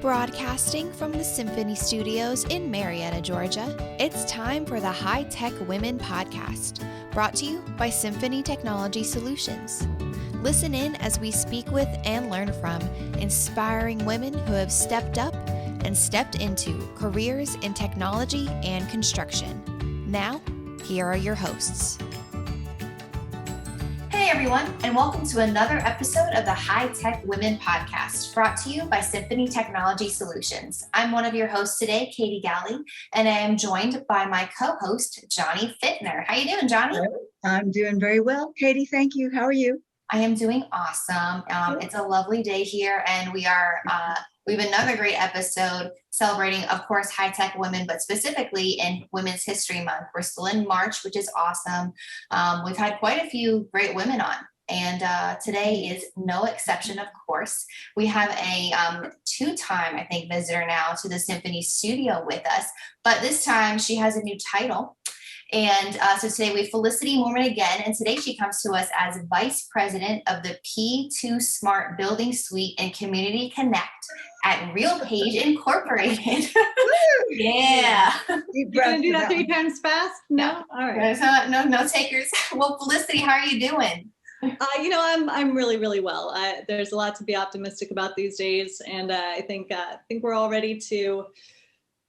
Broadcasting from the Symphony Studios in Marietta, Georgia, it's time for the High Tech Women Podcast, brought to you by Symphony Technology Solutions. Listen in as we speak with and learn from inspiring women who have stepped up and stepped into careers in technology and construction. Now, here are your hosts. Hey everyone, and welcome to another episode of the High Tech Women Podcast, brought to you by Symphony Technology Solutions. I'm one of your hosts today, Katie Galley, and I am joined by my co-host, Johnny Fittner. How you doing, Johnny? I'm doing very well, Katie. Thank you. How are you? I am doing awesome. It's a lovely day here, and we have another great episode celebrating, of course, high tech women, but specifically in Women's History Month. We're still in March, which is awesome. We've had quite a few great women on, and today is no exception, of course. We have a two-time, I think, visitor now to the Symphony studio with us, but this time she has a new title. And so today we have Felicite Moorman again, and today she comes to us as Vice President of the P2 Smart Building Suite and Community Connect at RealPage Incorporated. Yeah. You're going to do that 3 times fast? No? All right. No takers. Well, Felicite, how are you doing? I'm really, really well. There's a lot to be optimistic about these days, and I think we're all ready to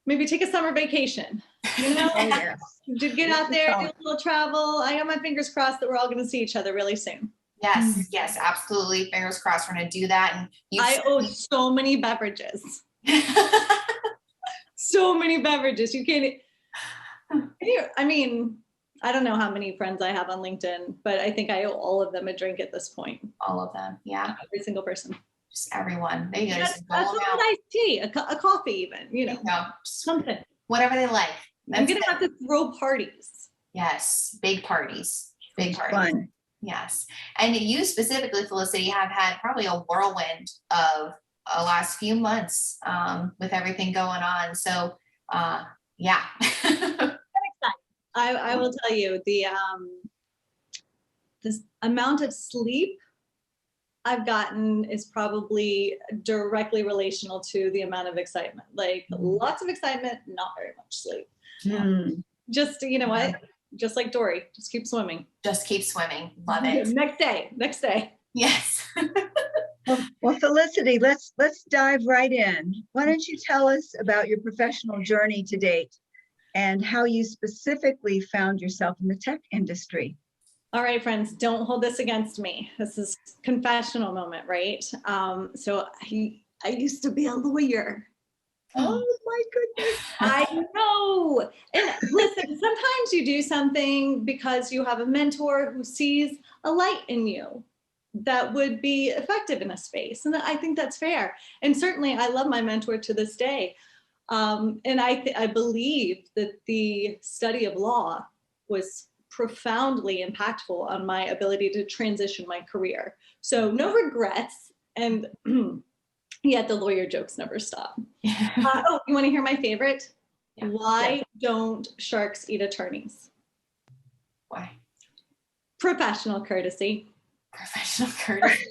maybe take a summer vacation. To get out there, do a little travel. I got my fingers crossed that we're all going to see each other really soon. Yes, absolutely. Fingers crossed we're going to do that. And I owe so many beverages. So many beverages. You can't. I mean, I don't know how many friends I have on LinkedIn, but I think I owe all of them a drink at this point. All of them, yeah. Every single person. Just everyone. There you go. That's a nice tea, a coffee even, something. Whatever they like. I'm going to have to throw parties. Yes, big parties. Big parties. Fun. Yes. And you specifically, Felicity, have had probably a whirlwind of the last few months with everything going on. So, yeah. I will tell you, this amount of sleep I've gotten is probably directly relational to the amount of excitement. Like lots of excitement, not very much sleep. Just, what? Just like Dory, just keep swimming. Just keep swimming. Love it. Next day. Yes. Well, Felicity, let's dive right in. Why don't you tell us about your professional journey to date and how you specifically found yourself in the tech industry? All right, friends, don't hold this against me. This is confessional moment, right? So I used to be a lawyer. Oh my goodness. I know. And listen, sometimes you do something because you have a mentor who sees a light in you that would be effective in a space. And I think that's fair. And certainly I love my mentor to this day. And I believe that the study of law was profoundly impactful on my ability to transition my career. So no regrets. And yet the lawyer jokes never stop. You want to hear my favorite? Yeah. Why don't sharks eat attorneys? Why? Professional courtesy. Professional courtesy.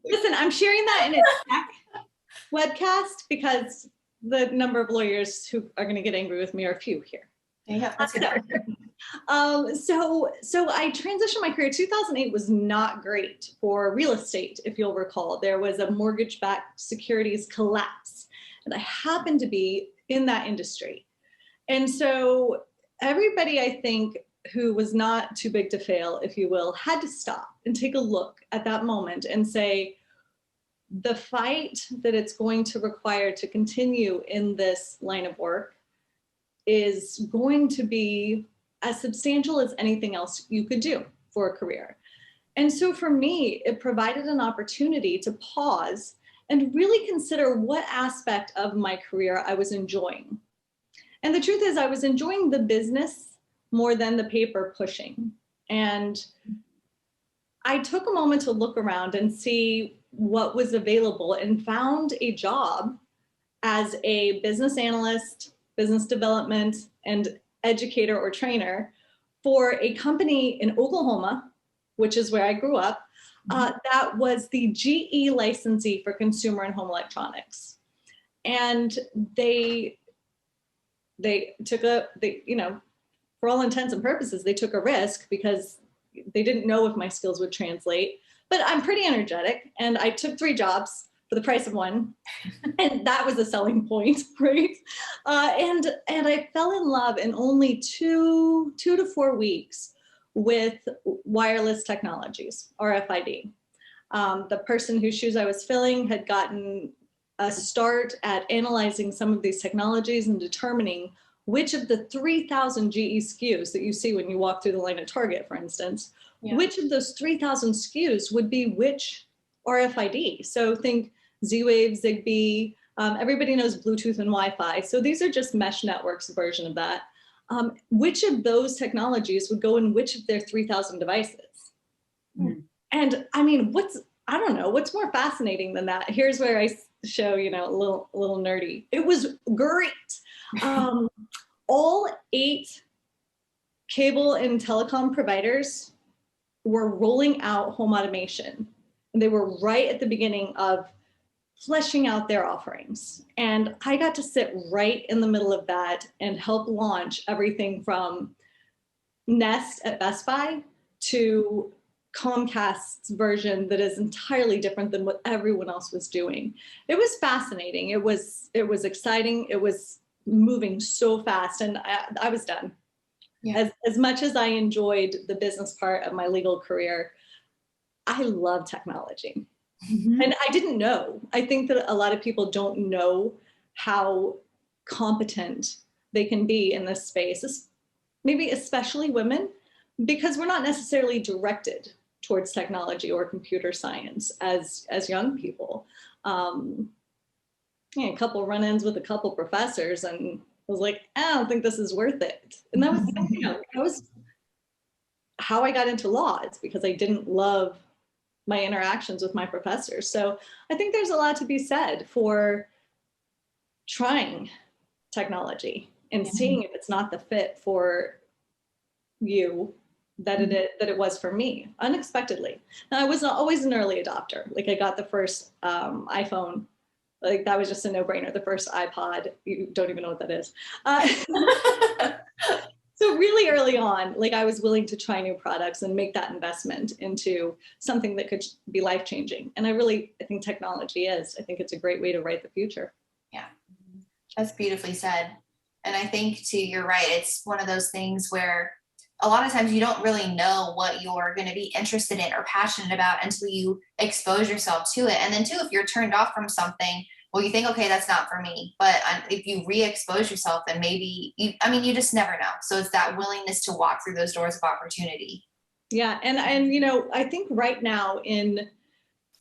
Listen, I'm sharing that in a tech webcast because the number of lawyers who are going to get angry with me are few here. Yeah, that's good. So I transitioned my career. 2008 was not great for real estate. If you'll recall, there was a mortgage-backed securities collapse, and I happened to be in that industry. And so everybody, I think, who was not too big to fail, if you will, had to stop and take a look at that moment and say, the fight that it's going to require to continue in this line of work is going to be as substantial as anything else you could do for a career. And so for me, it provided an opportunity to pause and really consider what aspect of my career I was enjoying. And the truth is I was enjoying the business more than the paper pushing. And I took a moment to look around and see what was available and found a job as a business analyst, business development, and educator or trainer for a company in Oklahoma, which is where I grew up, that was the GE licensee for consumer and home electronics. And they took for all intents and purposes, they took a risk because they didn't know if my skills would translate. But I'm pretty energetic, and I took 3 jobs for the price of 1. And that was a selling point, right? And I fell in love in only 2 to 4 weeks with wireless technologies, RFID. The person whose shoes I was filling had gotten a start at analyzing some of these technologies and determining which of the 3,000 GE SKUs that you see when you walk through the line at Target, for instance, which of those 3,000 SKUs would be which RFID. So think Z-Wave, Zigbee, everybody knows Bluetooth and Wi-Fi. So these are just mesh networks version of that. Which of those technologies would go in which of their 3,000 devices? Mm. And I mean, I don't know, what's more fascinating than that? Here's where I show, a little nerdy. It was great. All 8 cable and telecom providers were rolling out home automation. And they were right at the beginning of fleshing out their offerings. And I got to sit right in the middle of that and help launch everything from Nest at Best Buy to Comcast's version that is entirely different than what everyone else was doing. It was fascinating. It was exciting. It was moving so fast, and I was done. Yeah. As much as I enjoyed the business part of my legal career, I love technology. Mm-hmm. And I didn't know. I think that a lot of people don't know how competent they can be in this space, maybe especially women, because we're not necessarily directed towards technology or computer science as young people. A couple run-ins with a couple professors, and I was like, I don't think this is worth it. And that was, that was how I got into law. It's because I didn't love my interactions with my professors. So I think there's a lot to be said for trying technology and seeing if it's not the fit for you that it was for me, unexpectedly. Now, I was not always an early adopter. Like, I got the first iPhone. Like, that was just a no-brainer. The first iPod, you don't even know what that is. So really early on, like, I was willing to try new products and make that investment into something that could be life-changing. And I think technology is. I think it's a great way to write the future. Yeah, that's beautifully said. And I think, too, you're right. It's one of those things where a lot of times you don't really know what you're going to be interested in or passionate about until you expose yourself to it. And then, too, if you're turned off from something, well, you think, okay, that's not for me. But if you re-expose yourself, then maybe, you just never know. So it's that willingness to walk through those doors of opportunity. Yeah. And I think right now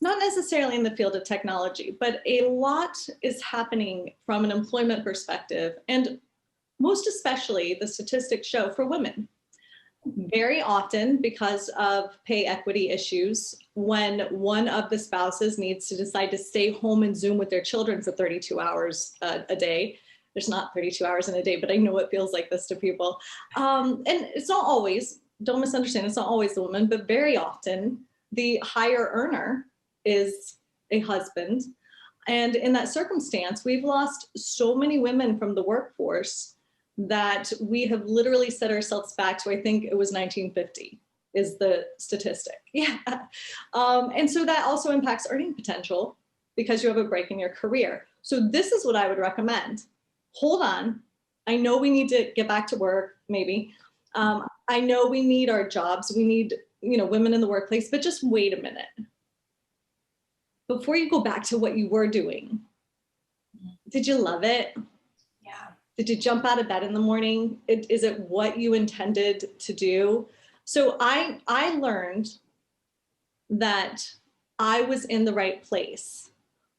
not necessarily in the field of technology, but a lot is happening from an employment perspective. And most especially, the statistics show for women. Very often, because of pay equity issues, when one of the spouses needs to decide to stay home and Zoom with their children for 32 hours a day. There's not 32 hours in a day, but I know it feels like this to people. And it's not always, don't misunderstand, it's not always the woman, but very often the higher earner is a husband. And in that circumstance, we've lost so many women from the workforce that we have literally set ourselves back to, I think it was 1950 is the statistic. Yeah. And so that also impacts earning potential because you have a break in your career. So this is what I would recommend. Hold on. I know we need to get back to work, maybe. I know we need our jobs. We need, women in the workplace, but just wait a minute. Before you go back to what you were doing, did you love it? Did you jump out of bed in the morning? Is it what you intended to do? So I learned that I was in the right place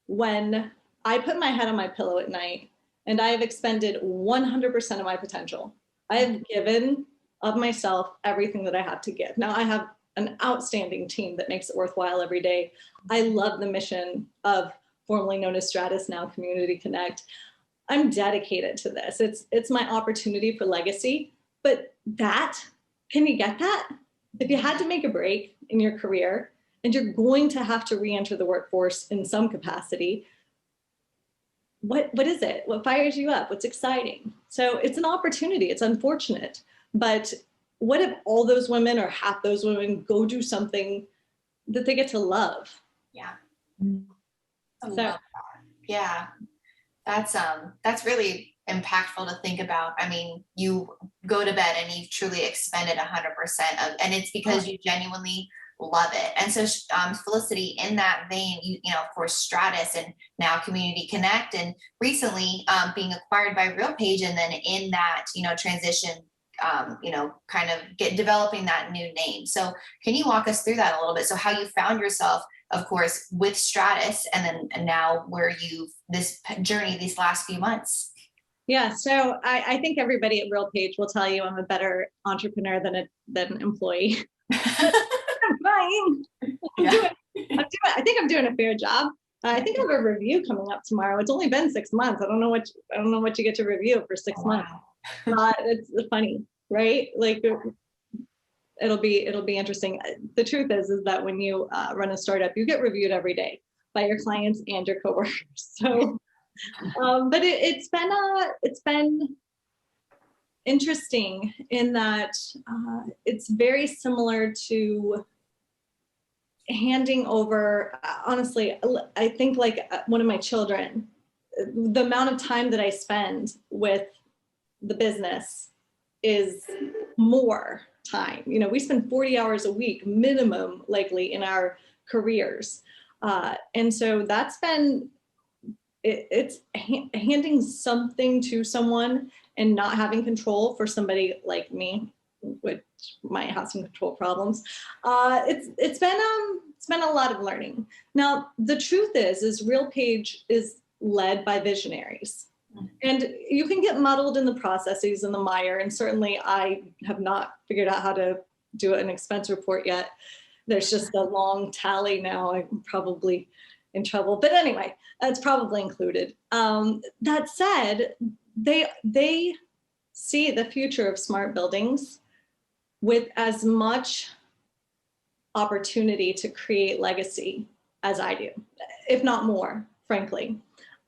when I put my head on my pillow at night and I have expended 100% of my potential. I have given of myself everything that I have to give. Now I have an outstanding team that makes it worthwhile every day. I love the mission of formerly known as Stratus, now Community Connect. I'm dedicated to this. It's my opportunity for legacy, but can you get that? If you had to make a break in your career and you're going to have to re-enter the workforce in some capacity, what is it? What fires you up? What's exciting? So it's an opportunity. It's unfortunate, but what if all those women or half those women go do something that they get to love? Yeah. So, yeah, that's really impactful to think about. I mean, you go to bed and you've truly expended 100% of, and it's because you genuinely love it. And so, Felicity, in that vein, you know, of course, Stratus and now Community Connect, and recently being acquired by RealPage, and then in that, you know, transition, you know, kind of developing that new name. So can you walk us through that a little bit? So how you found yourself, of course, with Stratus, and now where this journey these last few months? Yeah, so I think everybody at RealPage will tell you I'm a better entrepreneur than an employee. I'm trying. I think I'm doing a fair job. I think I have a review coming up tomorrow. It's only been 6 months. I don't know what you get to review for 6 months. It's funny, right? Like it'll be interesting. The truth is that when you run a startup, you get reviewed every day by your clients and your coworkers. So, but it's been interesting in that it's very similar to handing over. Honestly, I think like one of my children, the amount of time that I spend with the business is more time. You know, we spend 40 hours a week minimum, likely, in our careers. And so that's been, it's handing something to someone and not having control for somebody like me, which might have some control problems. It's been a lot of learning. Now, the truth is RealPage is led by visionaries. And you can get muddled in the processes and the mire. And certainly I have not figured out how to do an expense report yet. There's just a long tally now. I'm probably in trouble. But anyway, that's probably included. That said, they see the future of smart buildings with as much opportunity to create legacy as I do, if not more, frankly.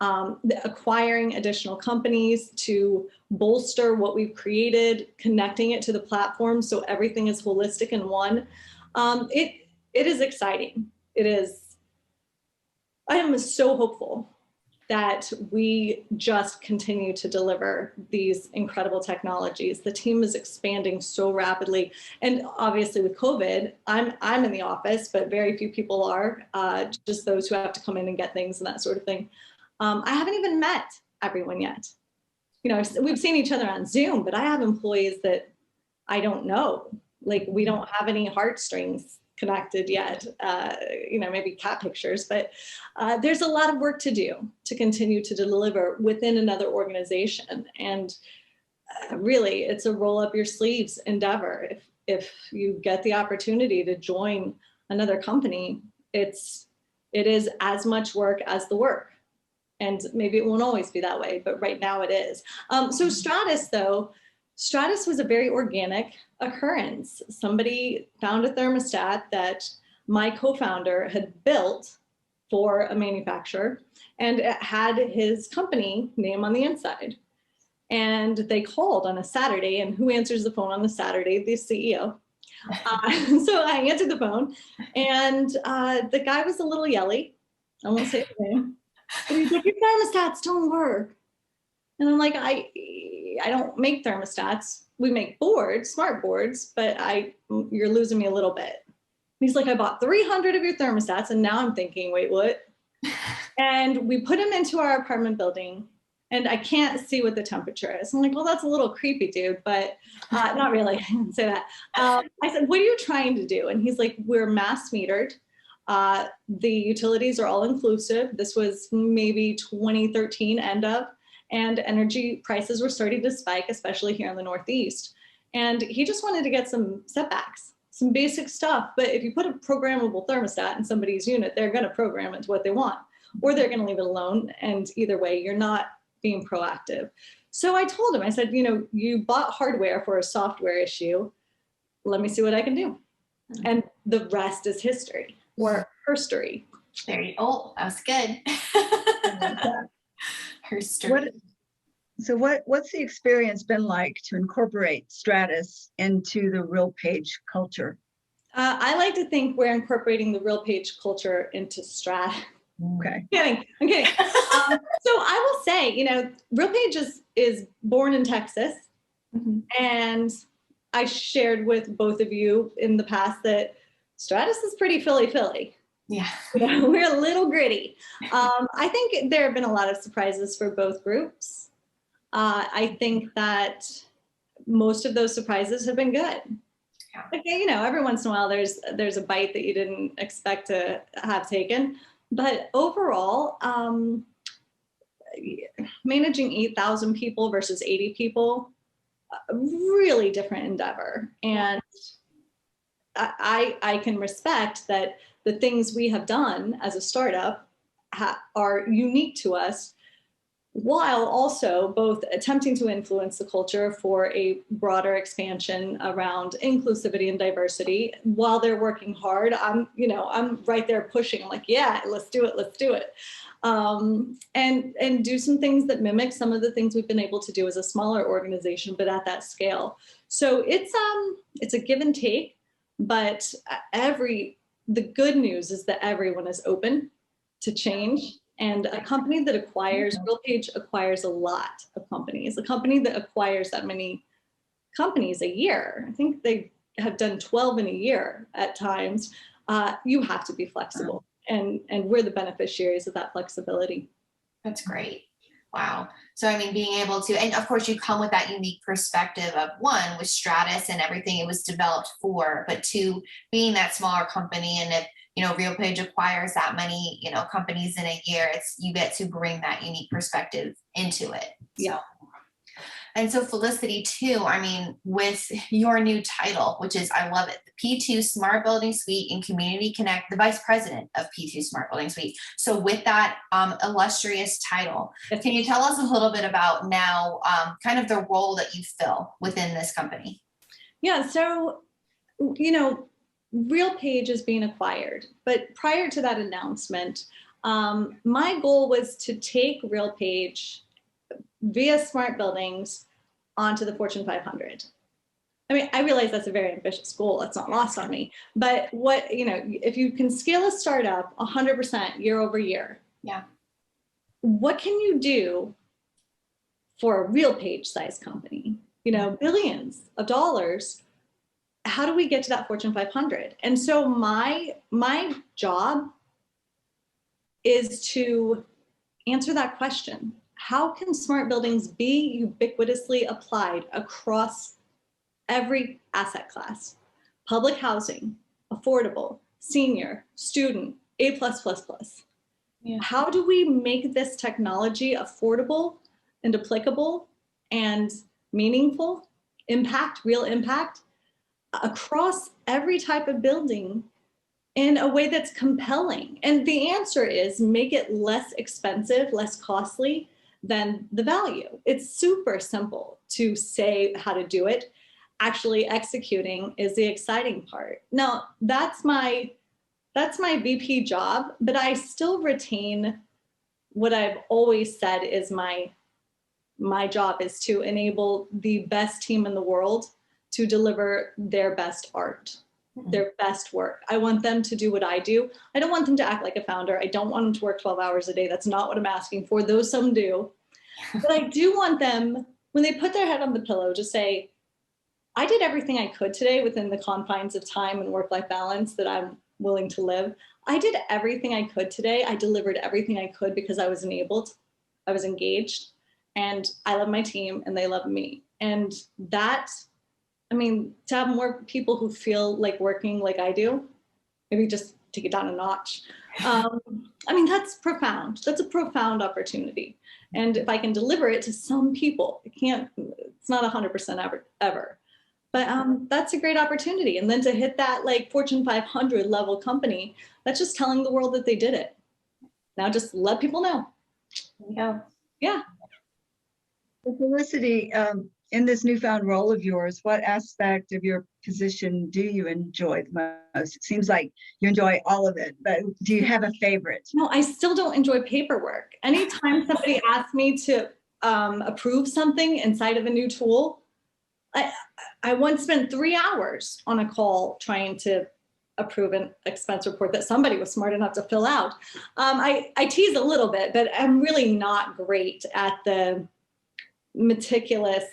Acquiring additional companies to bolster what we've created, connecting it to the platform so everything is holistic in one. It is exciting. It is. I am so hopeful that we just continue to deliver these incredible technologies. The team is expanding so rapidly. And obviously with COVID, I'm in the office, but very few people are, just those who have to come in and get things and that sort of thing. I haven't even met everyone yet. You know, we've seen each other on Zoom, but I have employees that I don't know. Like, we don't have any heartstrings connected yet, you know, maybe cat pictures, but there's a lot of work to do to continue to deliver within another organization. And really, it's a roll up your sleeves endeavor. If you get the opportunity to join another company, it is as much work as the work. And maybe it won't always be that way, but right now it is. So Stratus was a very organic occurrence. Somebody found a thermostat that my co-founder had built for a manufacturer, and it had his company name on the inside. And they called on a Saturday, and who answers the phone on the Saturday? The CEO. So I answered the phone, and the guy was a little yelly. I won't say his name. But he's like, your thermostats don't work. And I'm like, I don't make thermostats. We make boards, smart boards, but you're losing me a little bit. He's like, I bought 300 of your thermostats. And now I'm thinking, wait, what? And we put them into our apartment building, and I can't see what the temperature is. I'm like, well, that's a little creepy, dude, but not really. I didn't say that. I said, what are you trying to do? And he's like, we're mass metered. The utilities are all inclusive. This was maybe 2013 end of, and energy prices were starting to spike, especially here in the Northeast. And he just wanted to get some setbacks, some basic stuff. But if you put a programmable thermostat in somebody's unit, they're going to program it to what they want, or they're going to leave it alone. And either way, you're not being proactive. So I told him, I said, you know, you bought hardware for a software issue. Let me see what I can do. And the rest is history. Or herstory. Very old. That was good. History. What's the experience been like to incorporate Stratus into the RealPage culture? I like to think we're incorporating the RealPage culture into Strat. Okay. I'm kidding. So I will say, RealPage is born in Texas. Mm-hmm. And I shared with both of you in the past that Stratus is pretty Philly. Yeah. We're a little gritty. I think there have been a lot of surprises for both groups. I think that most of those surprises have been good. Yeah. Okay, every once in a while there's a bite that you didn't expect to have taken. But overall, managing 8,000 people versus 80 people, a really different endeavor. And I can respect that the things we have done as a startup are unique to us, while also both attempting to influence the culture for a broader expansion around inclusivity and diversity. While they're working hard, I'm right there pushing. I'm like, yeah, let's do it. And do some things that mimic some of the things we've been able to do as a smaller organization, but at that scale. So it's a give and take, but the good news is that everyone is open to change. And a company that acquires, RealPage acquires a lot of companies. A company that acquires that many companies a year, I think they have done 12 in a year at times, you have to be flexible. And we're the beneficiaries of that flexibility. That's great. Wow. So, being able to, and of course you come with that unique perspective of one, with Stratus and everything it was developed for, but two, being that smaller company. And if, RealPage acquires that many, companies in a year, you get to bring that unique perspective into it. Yeah. And so Felicity too, with your new title, which is, I love it, the P2 Smart Building Suite and Community Connect, the Vice President of P2 Smart Building Suite. So with that illustrious title, can you tell us a little bit about now kind of the role that you fill within this company? Yeah, so, RealPage is being acquired, but prior to that announcement, my goal was to take RealPage via smart buildings onto the Fortune 500. I realize that's a very ambitious goal. It's not lost on me. But if you can scale a startup 100% year over year, yeah, what can you do for a RealPage size company? Billions of dollars. How do we get to that Fortune 500? And so my job is to answer that question. How can smart buildings be ubiquitously applied across every asset class? Public housing, affordable, senior, student, A+++. Yeah. How do we make this technology affordable and applicable and meaningful, real impact across every type of building in a way that's compelling? And the answer is make it less expensive, less costly than the value. It's super simple to say how to do it. Actually executing is the exciting part. Now, that's my VP job, but I still retain what I've always said is my job is to enable the best team in the world to deliver their best art, their best work. I want them to do what I do. I don't want them to act like a founder. I don't want them to work 12 hours a day. That's not what I'm asking for, though some do. But I do want them, when they put their head on the pillow, to say, I did everything I could today within the confines of time and work-life balance that I'm willing to live. I did everything I could today. I delivered everything I could because I was enabled, I was engaged, and I love my team and they love me. And that, to have more people who feel like working like I do, maybe just take it down a notch. That's profound. That's a profound opportunity. And if I can deliver it to some people, it's not 100% ever. But that's a great opportunity. And then to hit that Fortune 500 level company, that's just telling the world that they did it. Now just let people know. Yeah. Yeah. Felicity, In this newfound role of yours, what aspect of your position do you enjoy the most? It seems like you enjoy all of it, but do you have a favorite? No, I still don't enjoy paperwork. Anytime somebody asks me to approve something inside of a new tool, I once spent 3 hours on a call trying to approve an expense report that somebody was smart enough to fill out. I tease a little bit, but I'm really not great at the meticulous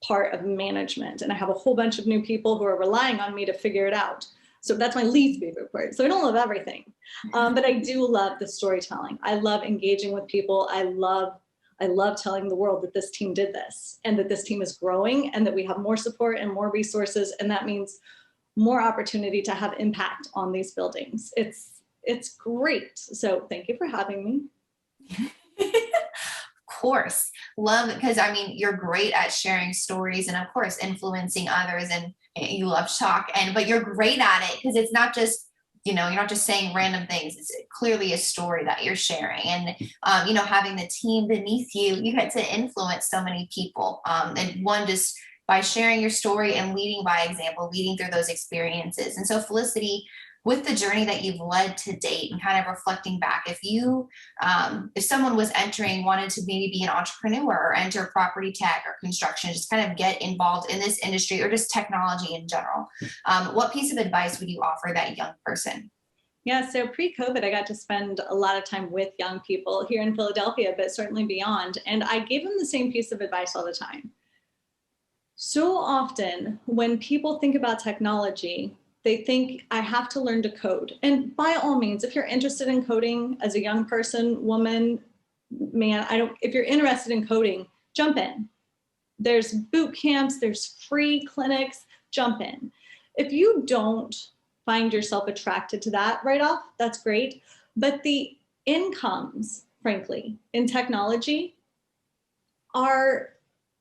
part of management. And I have a whole bunch of new people who are relying on me to figure it out. So that's my least favorite part. So I don't love everything, but I do love the storytelling. I love engaging with people. I love telling the world that this team did this and that this team is growing and that we have more support and more resources. And that means more opportunity to have impact on these buildings. It's great. So thank you for having me. Course, love, because I mean, you're great at sharing stories and of course influencing others, and you love talk, but you're great at it because it's not just, you're not just saying random things. It's clearly a story that you're sharing, and having the team beneath you, you get to influence so many people, and one, just by sharing your story and leading by example, leading through those experiences. And so Felicity, with the journey that you've led to date and kind of reflecting back, if someone was wanted to maybe be an entrepreneur or enter property tech or construction, just kind of get involved in this industry or just technology in general, what piece of advice would you offer that young person? Yeah, so pre-COVID, I got to spend a lot of time with young people here in Philadelphia, but certainly beyond. And I gave them the same piece of advice all the time. So often when people think about technology, they think I have to learn to code. And by all means, if you're interested in coding as a young person, woman, man, if you're interested in coding, jump in. There's boot camps, there's free clinics, jump in. If you don't find yourself attracted to that right off, that's great. But the incomes, frankly, in technology are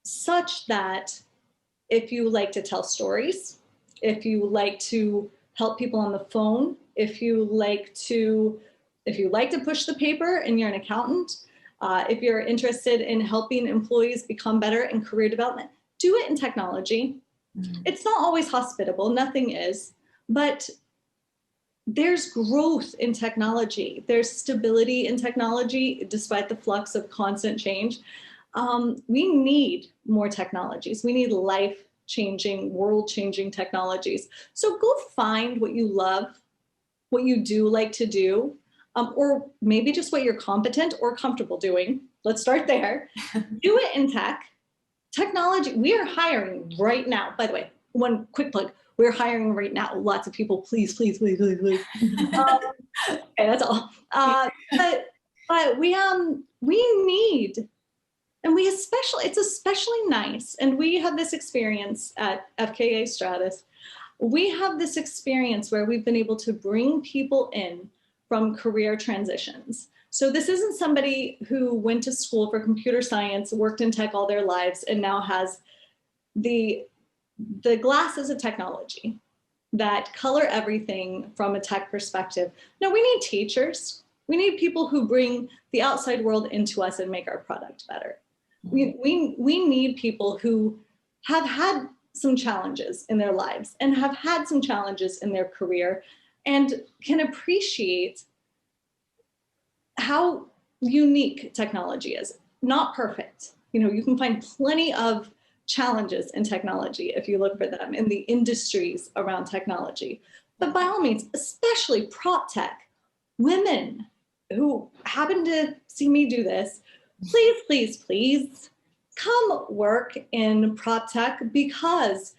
such that if you like to tell stories, if you like to help people on the phone, if you like to push the paper and you're an accountant, if you're interested in helping employees become better in career development, do it in technology. Mm-hmm. It's not always hospitable, nothing is, but there's growth in technology. There's stability in technology, despite the flux of constant change. We need more technologies. We need life-changing, world-changing technologies. So go find what you love, what you do like to do, or maybe just what you're competent or comfortable doing. Let's start there. Do it in tech. Technology, we are hiring right now. By the way, one quick plug, we're hiring right now. Lots of people, please, please, please, please, please. Okay, that's all. But we need, and it's especially nice, and we have this experience at FKA Stratus. We have this experience where we've been able to bring people in from career transitions. So this isn't somebody who went to school for computer science, worked in tech all their lives, and now has the glasses of technology that color everything from a tech perspective. No, we need teachers. We need people who bring the outside world into us and make our product better. We need people who have had some challenges in their lives and have had some challenges in their career and can appreciate how unique technology is. Not perfect. You can find plenty of challenges in technology if you look for them in the industries around technology. But by all means, especially prop tech, women who happen to see me do this, please, please, please come work in prop tech, because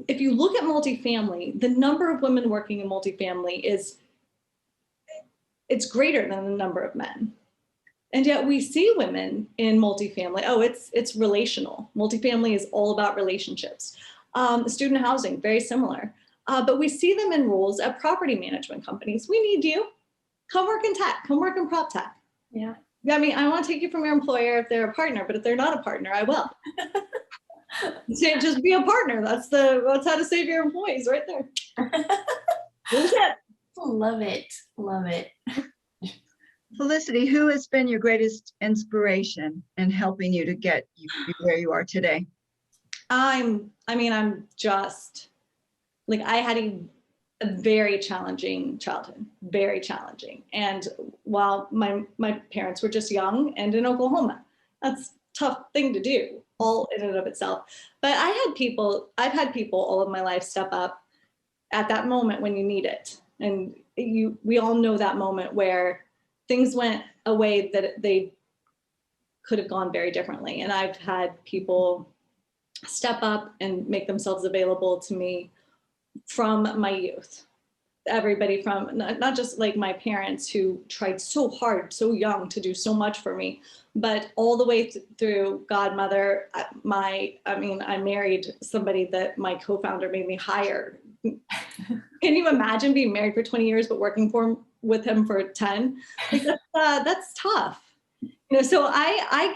if you look at multifamily, the number of women working in multifamily it's greater than the number of men. And yet we see women in multifamily. Oh, it's relational. Multifamily is all about relationships. Student housing, very similar. But we see them in roles at property management companies. We need you. Come work in tech. Come work in prop tech. Yeah. I mean, I want to take you from your employer if they're a partner, but if they're not a partner, I will. Just be a partner. That's how to save your employees right there. That's it. Love it. Love it. Felicity, who has been your greatest inspiration in helping you to get you where you are today? I'm just like, I had a very challenging childhood, very challenging. And while my parents were just young and in Oklahoma, that's a tough thing to do all in and of itself. But I've had people all of my life step up at that moment when you need it. And we all know that moment where things went a way that they could have gone very differently. And I've had people step up and make themselves available to me from my youth. Everybody from, not just like my parents who tried so hard, so young to do so much for me, but all the way through godmother. I married somebody that my co-founder made me hire. Can you imagine being married for 20 years, but working with him for 10? Like, that's tough. So I'm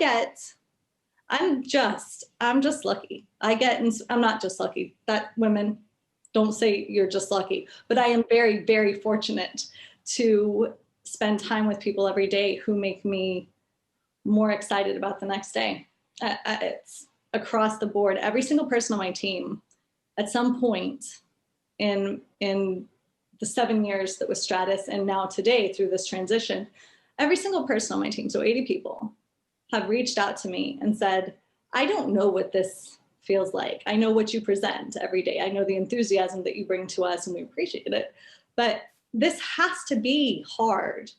just lucky. I'm not just lucky. That women don't say you're just lucky, but I am very, very fortunate to spend time with people every day who make me more excited about the next day. It's across the board. Every single person on my team at some point in the 7 years that was Stratus and now today through this transition, every single person on my team, so 80 people, have reached out to me and said, I don't know what this feels like. I know what you present every day. I know the enthusiasm that you bring to us and we appreciate it, but this has to be hard.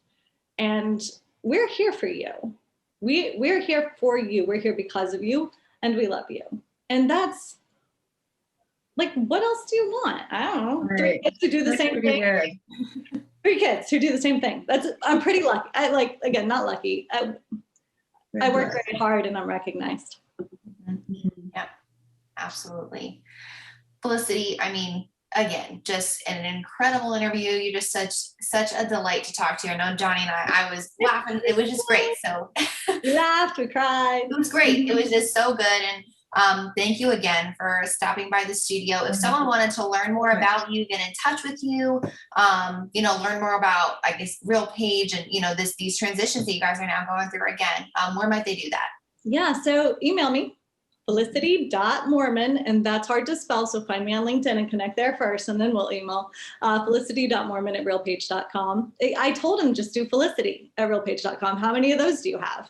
And we're here for you. We're here for you. We're here because of you and we love you. And that's like, what else do you want? I don't know. Right. 3 kids who do the same thing. 3 kids who do the same thing. I'm pretty lucky. Not lucky. I work very hard and I'm recognized. Yeah, absolutely. Felicity, again, just an incredible interview. You're just such a delight to talk to. I know Johnny and I was laughing. It was just great. So we laughed, we cried. It was great. It was just so good. And thank you again for stopping by the studio. If someone wanted to learn more about you, get in touch with you, learn more about, I guess, RealPage and, these transitions that you guys are now going through again, where might they do that? Yeah, so email me, felicity.moorman, and that's hard to spell, so find me on LinkedIn and connect there first, and then we'll email felicity.moorman@realpage.com. I told him just do felicity@realpage.com. How many of those do you have?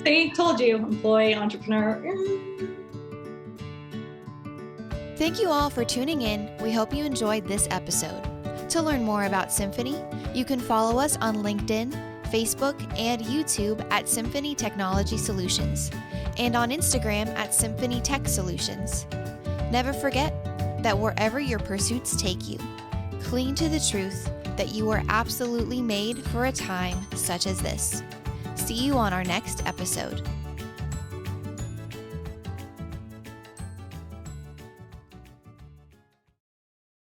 See, told you, employee, entrepreneur. Thank you all for tuning in. We hope you enjoyed this episode. To learn more about Symphony, you can follow us on LinkedIn, Facebook, and YouTube at Symphony Technology Solutions, and on Instagram at Symphony Tech Solutions. Never forget that wherever your pursuits take you, cling to the truth that you are absolutely made for a time such as this. See you on our next episode.